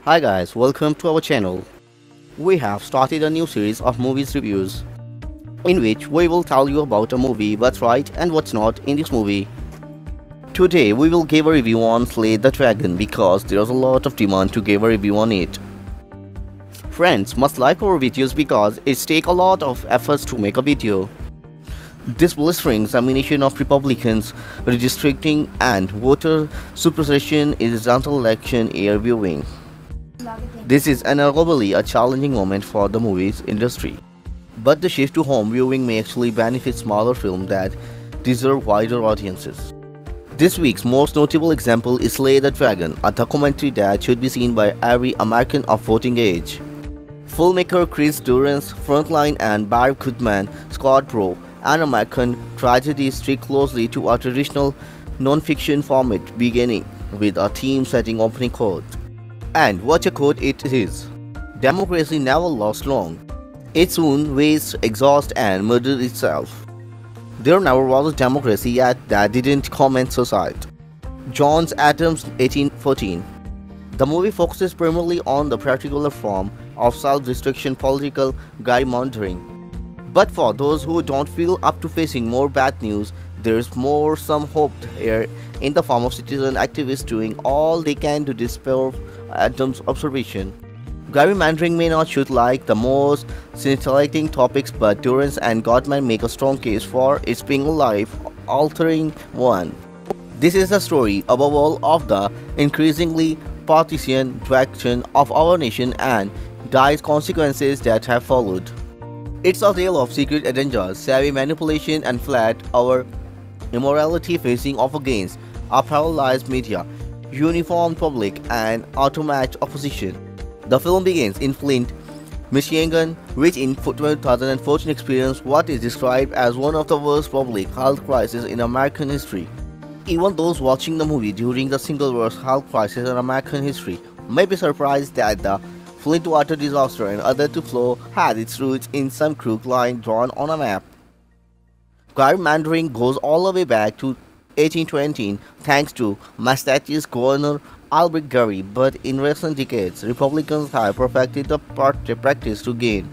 Hi guys, welcome to our channel. We have started a new series of movies reviews, in which we will tell you about a movie, what's right and what's not in this movie. Today we will give a review on Slay the Dragon because there's a lot of demand to give a review on it. Friends must like our videos because it takes a lot of efforts to make a video. This blistering examination of Republicans redistricting and voter suppression is until election year viewing. This is unarguably a challenging moment for the movies industry. But the shift to home viewing may actually benefit smaller films that deserve wider audiences. This week's most notable example is Slay the Dragon, a documentary that should be seen by every American of voting age. Filmmaker Chris Durance, Frontline and Barry Goodman, Scott Bro, an American tragedy stick closely to a traditional non-fiction format beginning with a theme-setting opening quote. And what a quote it is. Democracy never lasts long. It soon wastes, exhausts and murders itself. There never was a democracy yet that didn't comment suicide. John Adams, 1814. The movie focuses primarily on the particular form of self-destruction, political gerrymandering. But for those who don't feel up to facing more bad news, there's some hope here in the form of citizen activists doing all they can to dispel Adams' observation. Gerrymandering may not shoot like the most scintillating topics, but Durance and Gottman make a strong case for its being a life-altering one. This is a story, above all, of the increasingly partisan direction of our nation and dire consequences that have followed. It's a tale of secret agendas, savvy manipulation and flat-out immorality facing off against a paralyzed media, uniformed public and automatched opposition. The film begins in Flint, Michigan, which in 2014 experienced what is described as one of the worst public health crises in American history. Even those watching the movie during the single worst health crisis in American history may be surprised that the Flint water disaster and other to flow had its roots in some crooked line drawn on a map. Gerrymandering goes all the way back to 1820 thanks to Massachusetts Governor Albert Gerry, but in recent decades, Republicans have perfected the practice to gain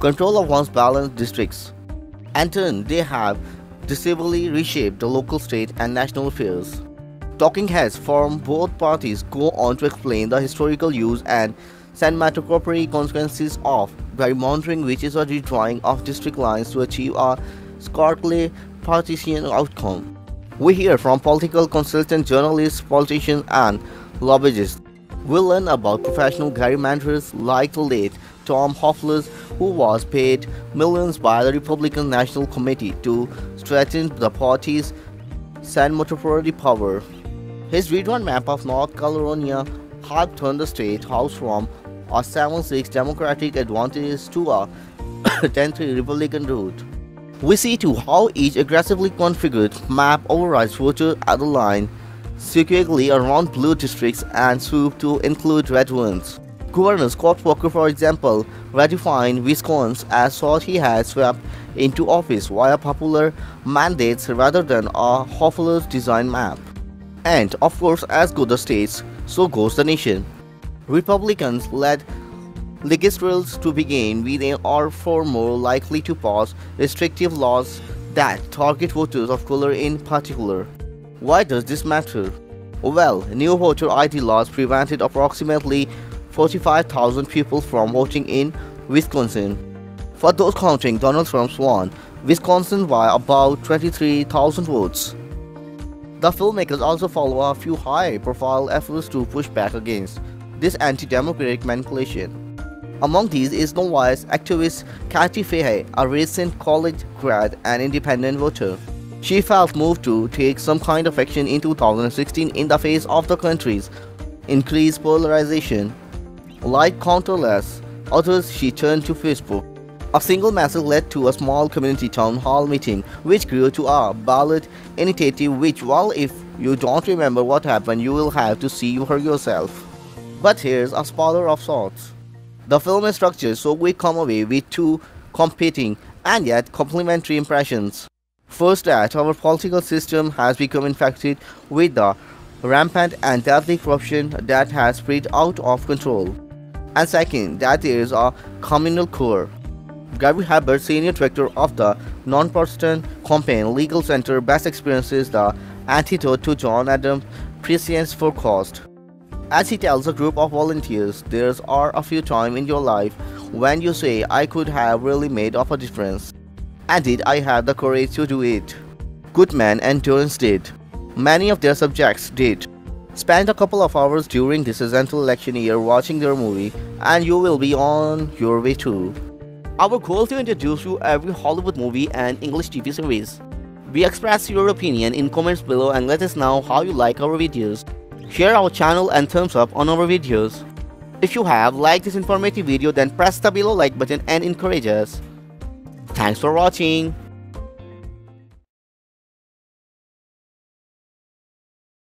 control of one's balanced districts. And then they have decisively reshaped the local, state, and national affairs. Talking heads from both parties go on to explain the historical use and cinematographic consequences of gerrymandering, which is a redrawing of district lines to achieve a starkly partisan outcome. We hear from political consultants, journalists, politicians, and lobbyists. We'll learn about professional gerrymanderers like the late Tom Hoffler, who was paid millions by the Republican National Committee to strengthen the party's cinematographic power. His redrawn map of North Carolina helped turn the state house from a 7-6 Democratic advantage to a 10-3 Republican route. We see too how each aggressively configured map overrides voter at the line, securely around blue districts and swoop to include red ones. Governor Scott Walker, for example, ratifying Wisconsin as thought he had swept into office via popular mandates rather than a Hoffler's design map. And of course, as go the states, so goes the nation. Republicans led legislatures to begin with and are far more likely to pass restrictive laws that target voters of color in particular. Why does this matter? Well, new voter ID laws prevented approximately 45,000 people from voting in Wisconsin. For those counting, Donald Trump won Wisconsin by about 23,000 votes. The filmmakers also follow a few high-profile efforts to push back against this anti-democratic manipulation. Among these is novice activist Kathy Fahey, a recent college grad and independent voter. She felt moved to take some kind of action in 2016 in the face of the country's increased polarization. Like countless others, she turned to Facebook. A single message led to a small community town hall meeting, which grew to a ballot initiative which, well, if you don't remember what happened, you will have to see for yourself. But here's a spoiler of sorts. The film is structured so we come away with two competing and yet complementary impressions. First, that our political system has become infected with the rampant and deadly corruption that has spread out of control. And second, that there is a communal core. Gary Habert, senior director of the non-partisan campaign Legal Center, best experiences the antidote to John Adams' prescience forecast. As he tells a group of volunteers, there are a few times in your life when you say, I could have really made of a difference. And did I have the courage to do it? Goodman and Torrance did. Many of their subjects did. Spend a couple of hours during this presidential election year watching their movie, and you will be on your way too. Our goal is to introduce you every Hollywood movie and English TV series. We express your opinion in comments below and let us know how you like our videos. Share our channel and thumbs up on our videos. If you have liked this informative video, then press the below like button and encourage us. Thanks for watching.